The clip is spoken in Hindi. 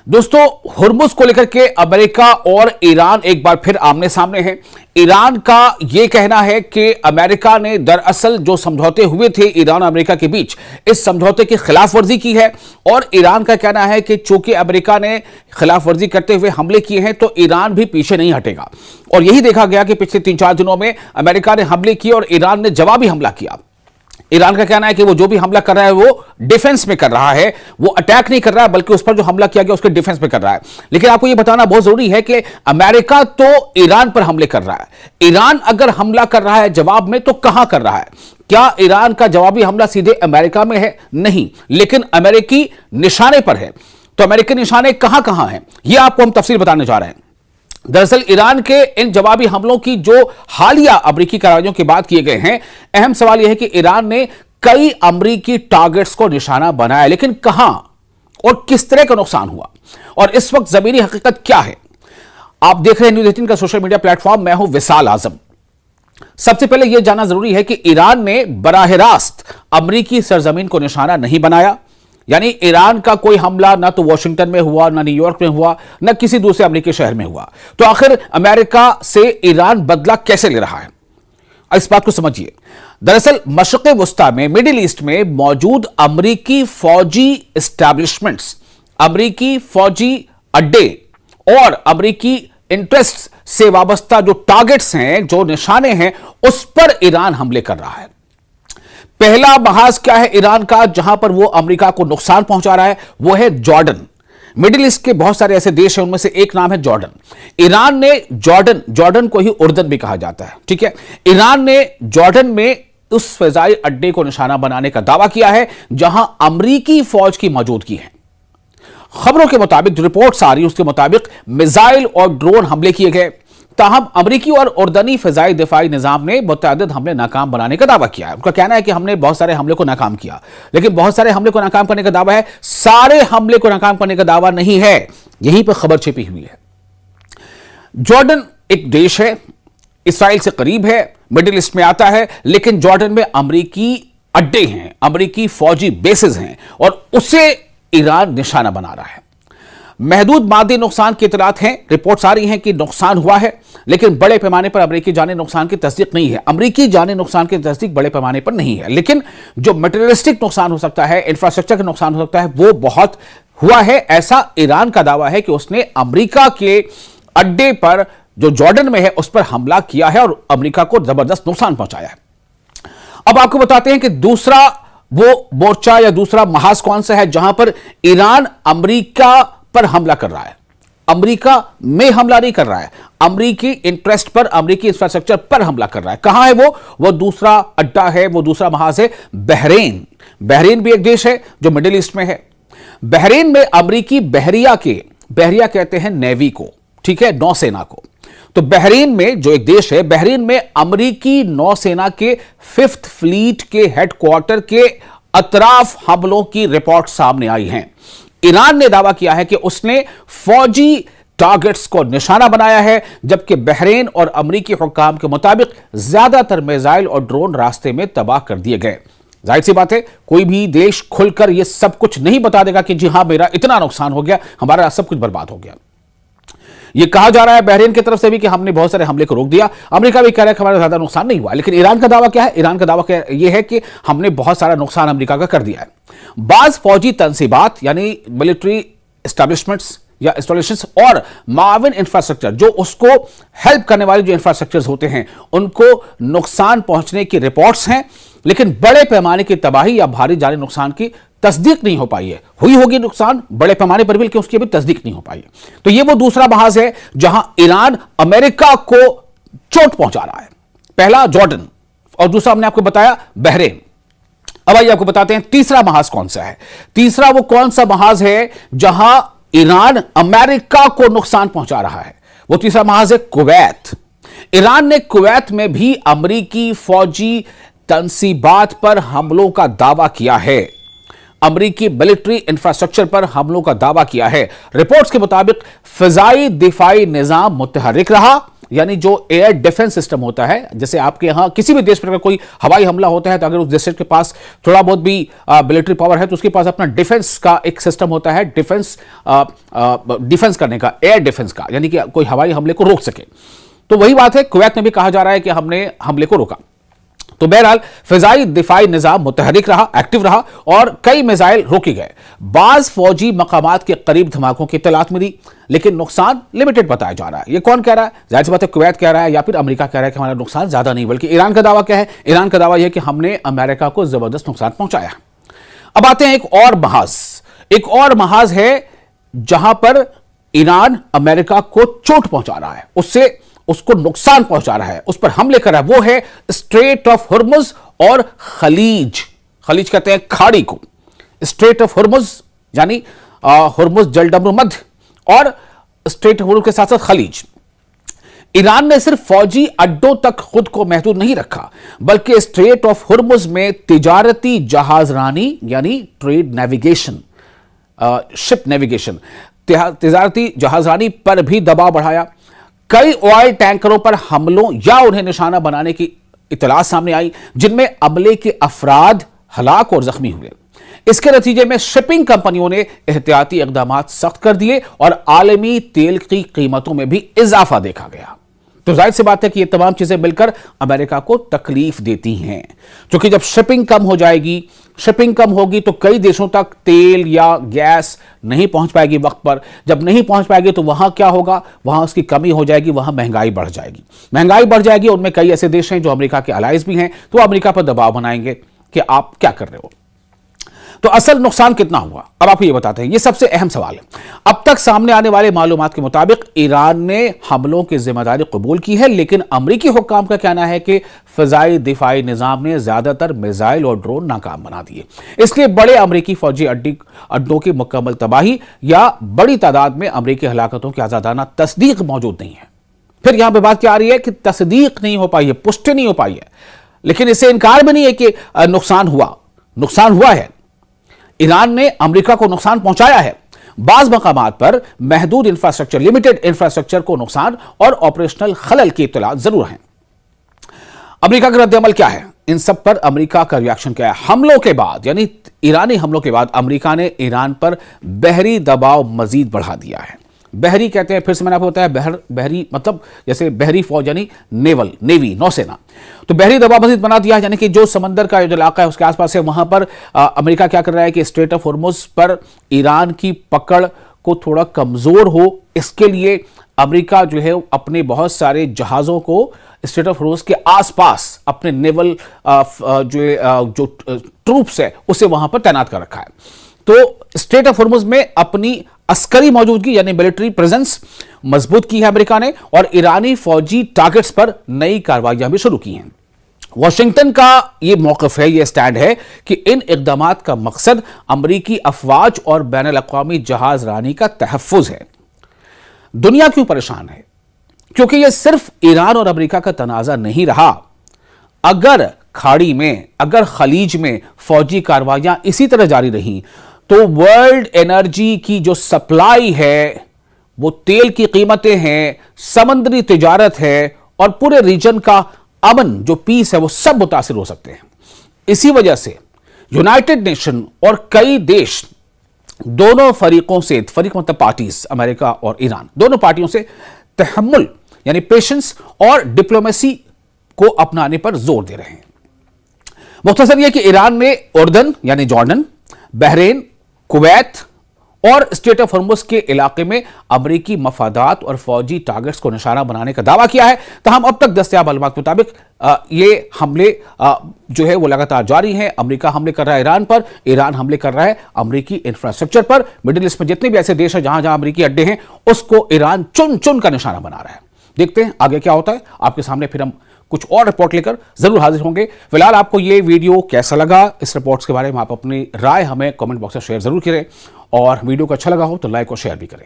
दोस्तों, हुर्मुज को लेकर के अमेरिका और ईरान एक बार फिर आमने सामने हैं। ईरान का यह कहना है कि अमेरिका ने दरअसल जो समझौते हुए थे ईरान और अमेरिका के बीच, इस समझौते की खिलाफ वर्जी की है। और ईरान का कहना है कि चूंकि अमेरिका ने खिलाफ वर्जी करते हुए हमले किए हैं तो ईरान भी पीछे नहीं हटेगा। और यही देखा गया कि पिछले 3-4 दिनों में अमेरिका ने हमले किए और ईरान ने जवाबी हमला किया। ईरान का कहना है कि वो जो भी हमला कर रहा है वो डिफेंस में कर रहा है, वो अटैक नहीं कर रहा है, बल्कि उस पर जो हमला किया गया उसके डिफेंस में कर रहा है। लेकिन आपको ये बताना बहुत जरूरी है कि अमेरिका तो ईरान पर हमले कर रहा है। ईरान अगर हमला कर रहा है जवाब में, तो कहां कर रहा है? क्या ईरान का जवाबी हमला सीधे अमेरिका में है? नहीं, लेकिन अमेरिकी निशाने पर है। तो अमेरिकी निशाने कहां कहां हैं, यह आपको हम तफसील बताने जा रहे हैं। दरअसल ईरान के इन जवाबी हमलों की जो हालिया अमेरिकी कार्रवाइयों के बाद किए गए हैं, अहम सवाल यह है कि ईरान ने कई अमेरिकी टारगेट्स को निशाना बनाया, लेकिन कहां और किस तरह का नुकसान हुआ और इस वक्त जमीनी हकीकत क्या है? आप देख रहे हैं न्यूज़ 18 का सोशल मीडिया प्लेटफॉर्म। मैं हूं विशाल आजम। सबसे पहले यह जानना जरूरी है कि ईरान ने बराह रास्त अमेरिकी सरजमीन को निशाना नहीं बनाया। यानी ईरान का कोई हमला ना तो वॉशिंगटन में हुआ, ना न्यूयॉर्क में हुआ, ना किसी दूसरे अमेरिकी शहर में हुआ। तो आखिर अमेरिका से ईरान बदला कैसे ले रहा है, इस बात को समझिए। दरअसल मशरिक़ वुस्ता में, मिडिल ईस्ट में मौजूद अमेरिकी फौजी एस्टैब्लिशमेंट्स, अमेरिकी फौजी अड्डे और अमेरिकी इंटरेस्ट से वाबस्ता जो टारगेट्स हैं, जो निशाने हैं, उस पर ईरान हमले कर रहा है। पहला महाज क्या है ईरान का जहां पर वो अमेरिका को नुकसान पहुंचा रहा है? वो है जॉर्डन। मिडिल ईस्ट के बहुत सारे ऐसे देश हैं, उनमें से एक नाम है जॉर्डन। ईरान ने जॉर्डन को ही उर्दन भी कहा जाता है, ठीक है। ईरान ने जॉर्डन में उस फजाई अड्डे को निशाना बनाने का दावा किया है जहां अमेरिकी फौज की मौजूदगी है। खबरों के मुताबिक, जो रिपोर्ट्स आ रही है उसके मुताबिक मिसाइल और ड्रोन हमले किए गए। ताहम अमेरिकी और उर्दनी फजाई दिफाई निजाम ने मुतअद्दिद हमले नाकाम बनाने का दावा किया है। उनका कहना है कि हमने बहुत सारे हमले को नाकाम किया, लेकिन बहुत सारे हमले को नाकाम करने का दावा है, सारे हमले को नाकाम करने का दावा नहीं है। यहीं पर खबर छिपी हुई है। जॉर्डन एक देश है, इसराइल से करीब है, मिडिल ईस्ट में आता है, लेकिन जॉर्डन में अमेरिकी अड्डे हैं, अमेरिकी फौजी बेसेस हैं और उसे ईरान निशाना बना रहा है। महदूद मादी नुकसान की इतलात हैं, रिपोर्ट्स आ रही हैं कि नुकसान हुआ है, लेकिन बड़े पैमाने पर अमेरिकी जानी नुकसान की तस्दीक नहीं है। अमेरिकी जानी नुकसान की तस्दीक बड़े पैमाने पर नहीं है, लेकिन जो मटेरियलिस्टिक नुकसान हो सकता है, इंफ्रास्ट्रक्चर का नुकसान हो सकता है, वो बहुत हुआ है। ऐसा ईरान का दावा है कि उसने अमेरिका के अड्डे पर जो जॉर्डन में है उस पर हमला किया है और अमेरिका को जबरदस्त नुकसान पहुंचाया है। अब आपको बताते हैं कि दूसरा वो मोर्चा या दूसरा महाज कौन सा है जहां पर ईरान अमेरिका पर हमला कर रहा है। अमेरिका में हमला नहीं कर रहा है, अमेरिकी इंटरेस्ट पर, अमेरिकी इंफ्रास्ट्रक्चर पर हमला कर रहा है। कहां है वो दूसरा अड्डा है, वो दूसरा महाज है बहरीन। बहरीन भी एक देश है जो मिडिल ईस्ट में है। बहरीन में अमेरिकी बहरिया कहते हैं नेवी को, ठीक है, नौसेना को। तो बहरीन में जो एक देश है, बहरीन में अमेरिकी नौसेना के 5th फ्लीट के हेडक्वार्टर के अतराफ हमलों की रिपोर्ट सामने आई हैं। ईरान ने दावा किया है कि उसने फौजी टारगेट्स को निशाना बनाया है, जबकि बहरीन और अमेरिकी हुक्काम के मुताबिक ज्यादातर मिसाइल और ड्रोन रास्ते में तबाह कर दिए गए। जाहिर सी बात है, कोई भी देश खुलकर यह सब कुछ नहीं बता देगा कि जी हां मेरा इतना नुकसान हो गया, हमारा सब कुछ बर्बाद हो गया। यह कहा जा रहा है बहरीन की तरफ से भी कि हमने बहुत सारे हमले को रोक दिया। अमेरिका भी कह रहा है कि हमारा ज्यादा नुकसान नहीं हुआ, लेकिन ईरान का दावा क्या है? ईरान का दावा यह है कि हमने बहुत सारा नुकसान अमेरिका का कर दिया है। बाज फौजी तंसीबात यानी मिलिट्री एस्टैब्लिशमेंट्स या इंस्टॉलेशंस और माविन इंफ्रास्ट्रक्चर, जो उसको हेल्प करने वाले जो इंफ्रास्ट्रक्चर्स होते हैं, उनको नुकसान पहुंचने की रिपोर्ट्स हैं, लेकिन बड़े पैमाने की तबाही या भारी जानी नुकसान की तस्दीक नहीं हो पाई है। हुई होगी नुकसान बड़े पैमाने पर भी, लेकिन उसकी अभी तस्दीक नहीं हो पाई है। तो यह वो दूसरा महाज है जहां ईरान अमेरिका को चोट पहुंचा रहा है। पहला जॉर्डन और दूसरा हमने आपको बताया बहरीन। अब आइए आपको बताते हैं तीसरा महाज कौन सा है। तीसरा वो कौन सा महाज है जहां ईरान अमेरिका को नुकसान पहुंचा रहा है? वो तीसरा महाज है कुवैत। ईरान ने कुवैत में भी अमेरिकी फौजी तंसीबात पर हमलों का दावा किया है, अमेरिकी मिलिट्री इंफ्रास्ट्रक्चर पर हमलों का दावा किया है। रिपोर्ट्स के मुताबिक फिजाई दिफाई निजाम मुतहर्रिक रहा यानी जो एयर डिफेंस सिस्टम होता है, जैसे आपके यहां किसी भी देश पर अगर कोई हवाई हमला होता है तो अगर उस देश के पास थोड़ा बहुत भी मिलिट्री पावर है तो उसके पास अपना डिफेंस का एक सिस्टम होता है, डिफेंस करने का, एयर डिफेंस का, यानी कि कोई हवाई हमले को रोक सके। तो वही बात है, कुवैत में भी कहा जा रहा है कि हमने हमले को रोका। तो बहरहाल फिजाई दिफाई निजाम मुतहरिक रहा, एक्टिव रहा और कई मिसाइल रोके गए। बाज फौजी मकामात के करीब धमाकों की इत्तलात मिली, लेकिन नुकसान लिमिटेड बताया जा रहा है। ये कौन कह रहा है? जाहिर सी बात है कुवैत कह रहा है या फिर अमेरिका कह रहा है कि हमारा नुकसान ज्यादा नहीं, बल्कि ईरान का दावा क्या है? ईरान का दावा यह कि हमने अमेरिका को जबरदस्त नुकसान पहुंचाया। अब आते हैं एक और महाज है जहां पर ईरान अमेरिका को चोट पहुंचा रहा है, उसको नुकसान पहुंचा रहा है, उस पर हमले कर रहा है। वो है स्ट्रेट ऑफ हुर्मुज और खलीज कहते हैं खाड़ी को। स्ट्रेट ऑफ हुर्मुज यानी हुर्मुज जलडमरू मध्य और स्ट्रेट ऑफ हुर्मुज के साथ साथ खलीज। ईरान ने सिर्फ फौजी अड्डों तक खुद को महदूद नहीं रखा, बल्कि स्ट्रेट ऑफ हुर्मुज में तिजारती जहाजरानी यानी ट्रेड नेविगेशन, शिप नेविगेशन, तिजारती जहाजरानी पर भी दबाव बढ़ाया। कई ऑयल टैंकरों पर हमलों या उन्हें निशाना बनाने की इत्तला सामने आई, जिनमें अमले के अफराद हलाक और जख्मी हुए। इसके नतीजे में शिपिंग कंपनियों ने एहतियाती इकदाम सख्त कर दिए और आलमी तेल की कीमतों में भी इजाफा देखा गया। तो जाहिर सी बात है कि ये तमाम चीजें मिलकर अमेरिका को तकलीफ देती हैं, क्योंकि जब शिपिंग कम होगी तो कई देशों तक तेल या गैस नहीं पहुंच पाएगी वक्त पर। जब नहीं पहुंच पाएगी तो वहां क्या होगा? वहां उसकी कमी हो जाएगी, वहां महंगाई बढ़ जाएगी। उनमें कई ऐसे देश हैं जो अमेरिका के अलाइज भी हैं, तो अमेरिका पर दबाव बनाएंगे कि आप क्या कर रहे हो। तो असल नुकसान कितना हुआ, अब आपको ये बताते हैं। ये सबसे अहम सवाल है। अब तक सामने आने वाले मालूमात के मुताबिक ईरान ने हमलों की जिम्मेदारी कबूल की है, लेकिन अमरीकी हुक्काम का कहना है कि फिजाई दिफाई निजाम ने ज्यादातर मिसाइल और ड्रोन नाकाम बना दिए। इसलिए बड़े अमरीकी फौजी अड्डों की मुकम्मल तबाही या बड़ी तादाद में अमरीकी हलाकतों की आजादाना तस्दीक मौजूद नहीं है। फिर यहां पर बात क्या आ रही है कि तस्दीक नहीं हो पाई है, पुष्टि नहीं हो पाई है, लेकिन इससे इनकार भी नहीं है कि नुकसान हुआ है। ईरान ने अमेरिका को नुकसान पहुंचाया है। बाज मकामात पर महदूद इंफ्रास्ट्रक्चर, लिमिटेड इंफ्रास्ट्रक्चर को नुकसान और ऑपरेशनल खलल की इत्तला जरूर है। अमेरिका का रद्द-ए-अमल क्या है? इन सब पर अमेरिका का रिएक्शन क्या है? हमलों के बाद, यानी ईरानी हमलों के बाद अमेरिका ने ईरान पर बहरी दबाव मजीद बढ़ा दिया है। बहरी कहते हैं, फिर से मैंने आपको बताया, बहरी मतलब जैसे बहरी फौज यानी नेवी, नौसेना। तो बहरी दबाव मजीद बना दिया, यानी कि जो समंदर का जो इलाका है उसके आसपास है, वहां पर अमेरिका क्या कर रहा है कि स्ट्रेट ऑफ हुर्मुज पर ईरान की पकड़ को थोड़ा कमजोर हो, इसके लिए अमेरिका जो है अपने बहुत सारे जहाजों को स्ट्रेट ऑफ हुर्मुज के आसपास अपने नेवल जो ट्रूप्स है उसे वहां पर तैनात कर रखा है। तो स्ट्रेट ऑफ हुर्मुज में अपनी अस्करी मौजूदगी यानी मिलिट्री प्रेजेंस मजबूत की है अमेरिका ने, और ईरानी फौजी टारगेट्स पर नई कार्रवाइयां भी शुरू की हैं। वॉशिंगटन का यह मौकफ है, यह स्टैंड है कि इन इकदामात का मकसद अमरीकी अफवाज और बैनुल अक़वामी जहाज रानी का तहफ़्फ़ुज़ है। दुनिया क्यों परेशान है? क्योंकि यह सिर्फ ईरान और अमेरिका का तनाज़ा नहीं रहा। अगर खाड़ी में, अगर खलीज में फौजी कार्रवाइयां इसी तरह जारी रहीं तो वर्ल्ड एनर्जी की जो सप्लाई है, वो तेल की कीमतें हैं, समुद्री तिजारत है और पूरे रीजन का अमन, जो पीस है, वो सब मुतासिर हो सकते हैं। इसी वजह से यूनाइटेड नेशन और कई देश दोनों फरीकों से, फरीक मतलब पार्टीज, अमेरिका और ईरान, दोनों पार्टियों से तहम्मुल यानी पेशेंस और डिप्लोमेसी को अपनाने पर जोर दे रहे हैं। मुख्तसर यह कि ईरान ने उर्दन यानी जॉर्डन, बहरीन, कुवैत और स्ट्रेट ऑफ हुर्मुज के इलाके में अमरीकी मफादात और फौजी टारगेट्स को निशाना बनाने का दावा किया है। तमाम अब तक दस्तयाब मालूमात के मुताबिक ये हमले जो है वो लगातार जारी हैं। अमरीका हमले कर रहा है ईरान पर, ईरान हमले कर रहा है अमरीकी इंफ्रास्ट्रक्चर पर। मिडिल ईस्ट में जितने भी ऐसे देश हैं जहां जहां अमरीकी अड्डे हैं, उसको ईरान चुन चुन का निशाना बना रहा है। देखते हैं आगे क्या होता है। आपके सामने फिर हम कुछ और रिपोर्ट लेकर जरूर हाजिर होंगे। फिलहाल आपको ये वीडियो कैसा लगा, इस रिपोर्ट्स के बारे में आप अपनी राय हमें कमेंट बॉक्स में शेयर जरूर करें, और वीडियो को अच्छा लगा हो तो लाइक और शेयर भी करें।